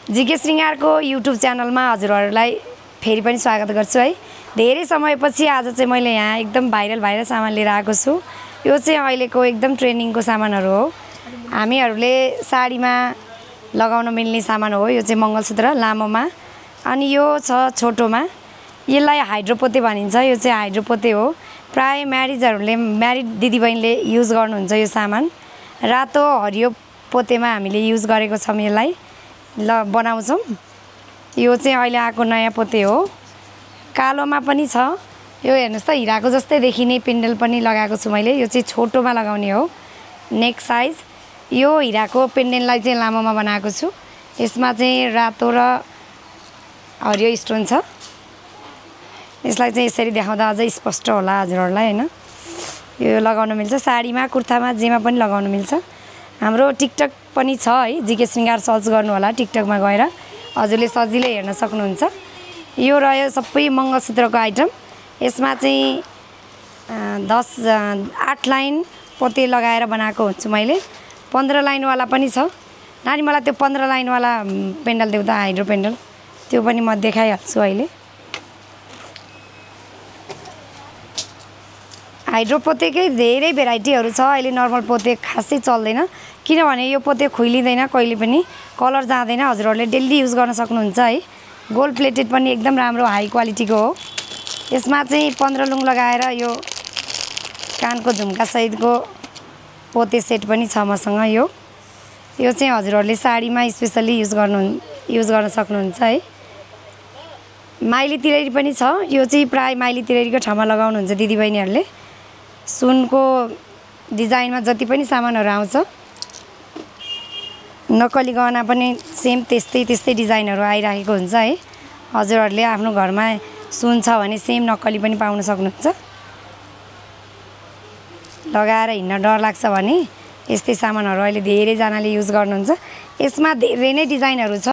GK श्रृंगारको YouTube च्यानलमा हजुरहरूलाई फेरि पनि स्वागत गर्छु है। धेरै समयपछि आज चाहिँ मैले यहाँ एकदम भाइरल सामान लिएर आएको छु। यो चाहिँ अहिलेको एकदम ट्रेन्डिङको सामानहरू हो। हामीहरूले साडीमा लगाउन मिल्ने सामान हो। यो चाहिँ मङ्गलसूत्र लामोमा, अनि यो छ छोटोमा। यसलाई हाइड्रोपोते भनिन्छ। यो चाहिँ हाइड्रोपोते हो। प्राय म्यारिड दिदीबहिनीले युज गर्नुहुन्छ यो सामान। रातो हरियो पोतेमा हामीले युज गरेको छौँ। यसलाई बनाउँछौँ। यो चाहिँ अहिले आएको नयाँ पोते हो। कालोमा पनि छ। यो हेर्नुहोस् त, हिराको जस्तै देखिने पेन्डल पनि लगाएको छु मैले। यो चाहिँ छोटोमा लगाउने हो, नेक साइज। यो हिराको पेन्डेललाई चाहिँ लामोमा बनाएको छु। यसमा चाहिँ रातो र हरियो स्टोन छ। यसलाई चाहिँ यसरी देखाउँदा अझै स्पष्ट होला हजुरहरूलाई हैन। यो लगाउन मिल्छ साडीमा, कुर्तामा, जेमा पनि लगाउन मिल्छ। हाम्रो टिकटक पनि छ है, जीके श्रृंगार सर्च गर्नु होला टिकटकमा गएर, हजुरले सजिलै हेर्न सक्नुहुन्छ। यो रह्यो सबै मङ्गलसूत्रको आइटम। यसमा चाहिँ 8 लाइन पोते लगाएर बनाएको हुन्छु मैले। 15 लाइनवाला पनि छ। नानी मलाई त्यो 15 लाइनवाला पेन्डल देऊ त, हाइड्रो पेन्डल। त्यो पनि म देखाइहाल्छु अहिले। हाइड्रो पोतेकै धेरै भेराइटीहरू छ। अहिले नर्मल पोते खासै चल्दैन, किनभने यो पोते खुइलिँदैन, कहिले पनि कलर जाँदैन। हजुरहरूले डेली युज गर्न सक्नुहुन्छ है। गोल्ड प्लेटेड पनि एकदम राम्रो हाई क्वालिटीको हो। यसमा चाहिँ 15 लुङ लगाएर यो कानको झुम्का सहितको पोते सेट पनि छ मसँग। यो चाहिँ हजुरहरूले साडीमा स्पेसली युज गर्न सक्नुहुन्छ है। माइली तिलरी पनि छ। यो चाहिँ प्राय माइली तिलरीको ठाउँमा लगाउनुहुन्छ दिदीबहिनीहरूले। सुनको डिजाइनमा जति पनि सामानहरू आउँछ, नक्कली गहना पनि सेम त्यस्तै डिजाइनहरू आइरहेको हुन्छ है। हजुरहरूले आफ्नो घरमा सुन छ भने सेम नक्कली पनि पाउन सक्नुहुन्छ। लगाएर हिँड्न डर लाग्छ भने यस्तै सामानहरू अहिले धेरैजनाले युज गर्नुहुन्छ। यसमा धेरै नै डिजाइनहरू छ।